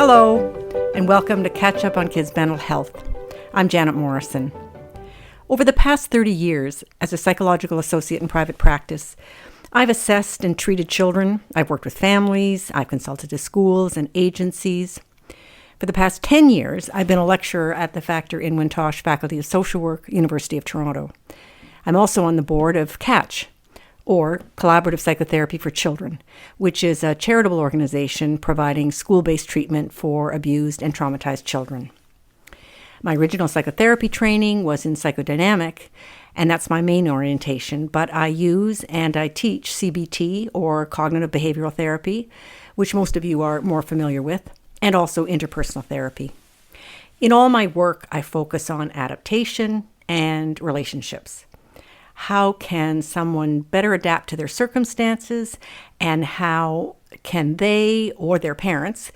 Hello, and welcome to Catch Up on Kids' Mental Health. I'm Janet Morrison. Over the past 30 years, as a psychological associate in private practice, I've assessed and treated children, I've worked with families, I've consulted to schools and agencies. For the past 10 years, I've been a lecturer at the Factor in Wintosh Faculty of Social Work, University of Toronto. I'm also on the board of CATCH, or Collaborative Psychotherapy for Children, which is a charitable organization providing school-based treatment for abused and traumatized children. My original psychotherapy training was in psychodynamic, and that's my main orientation, but I use and I teach CBT, or cognitive behavioral therapy, which most of you are more familiar with, and also interpersonal therapy. In all my work, I focus on adaptation and relationships. How can someone better adapt to their circumstances, and how can they or their parents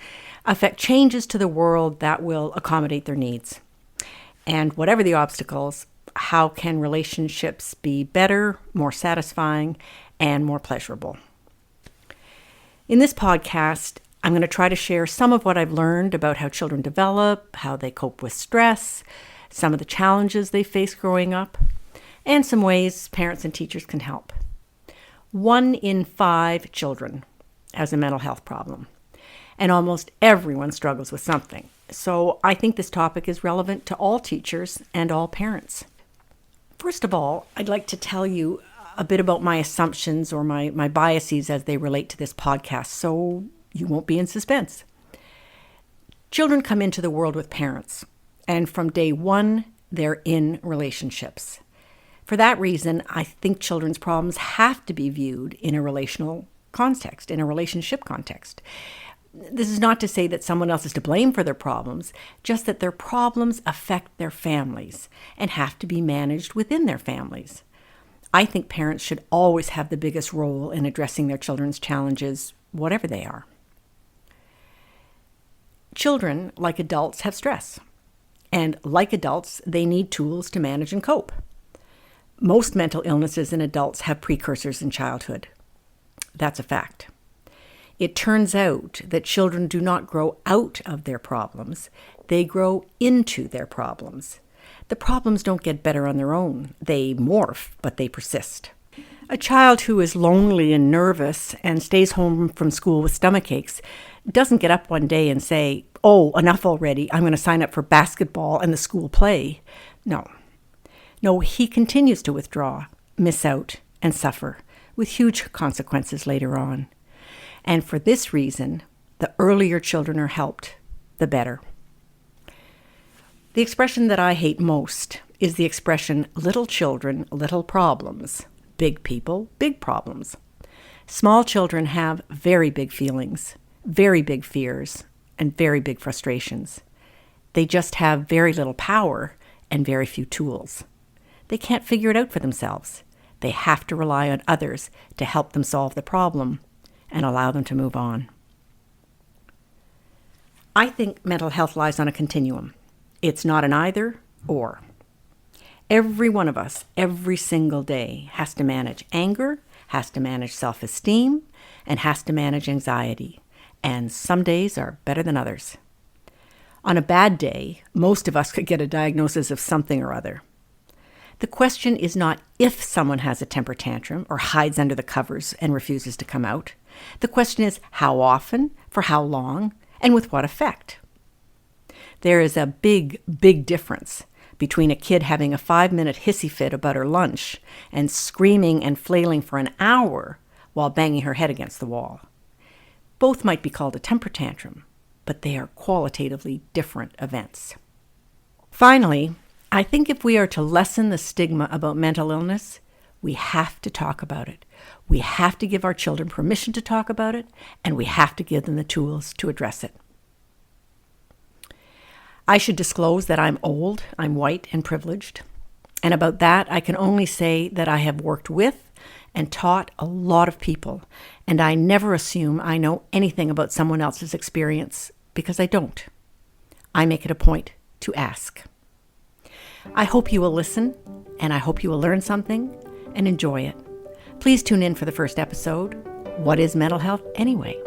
affect changes to the world that will accommodate their needs? And whatever the obstacles, how can relationships be better, more satisfying, and more pleasurable? In this podcast, I'm going to try to share some of what I've learned about how children develop, how they cope with stress, some of the challenges they face growing up, and some ways parents and teachers can help. 1 in 5 children has a mental health problem, and almost everyone struggles with something. So I think this topic is relevant to all teachers and all parents. First of all, I'd like to tell you a bit about my assumptions or my biases as they relate to this podcast, so you won't be in suspense. Children come into the world with parents, and from day one, they're in relationships. For that reason, I think children's problems have to be viewed in a relational context, in a relationship context. This is not to say that someone else is to blame for their problems, just that their problems affect their families and have to be managed within their families. I think parents should always have the biggest role in addressing their children's challenges, whatever they are. Children, like adults, have stress. And like adults, they need tools to manage and cope. Most mental illnesses in adults have precursors in childhood. That's a fact. It turns out that children do not grow out of their problems. They grow into their problems. The problems don't get better on their own. They morph, but they persist. A child who is lonely and nervous and stays home from school with stomach aches doesn't get up one day and say, "Oh, enough already. I'm going to sign up for basketball and the school play." No, he continues to withdraw, miss out, and suffer, with huge consequences later on. And for this reason, the earlier children are helped, the better. The expression that I hate most is the expression, little children, little problems. Big people, big problems. Small children have very big feelings, very big fears, and very big frustrations. They just have very little power and very few tools. They can't figure it out for themselves. They have to rely on others to help them solve the problem and allow them to move on. I think mental health lies on a continuum. It's not an either or. Every one of us, every single day, has to manage anger, has to manage self-esteem, and has to manage anxiety. And some days are better than others. On a bad day, most of us could get a diagnosis of something or other. The question is not if someone has a temper tantrum or hides under the covers and refuses to come out. The question is how often, for how long, and with what effect. There is a big, big difference between a kid having a 5-minute hissy fit about her lunch and screaming and flailing for an hour while banging her head against the wall. Both might be called a temper tantrum, but they are qualitatively different events. Finally, I think if we are to lessen the stigma about mental illness, we have to talk about it. We have to give our children permission to talk about it, and we have to give them the tools to address it. I should disclose that I'm old, I'm white and privileged. And about that, I can only say that I have worked with and taught a lot of people, and I never assume I know anything about someone else's experience because I don't. I make it a point to ask. I hope you will listen, and I hope you will learn something and enjoy it. Please tune in for the first episode, What is Mental Health Anyway?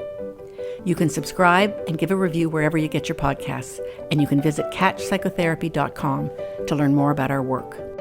You can subscribe and give a review wherever you get your podcasts, and you can visit catchpsychotherapy.com to learn more about our work.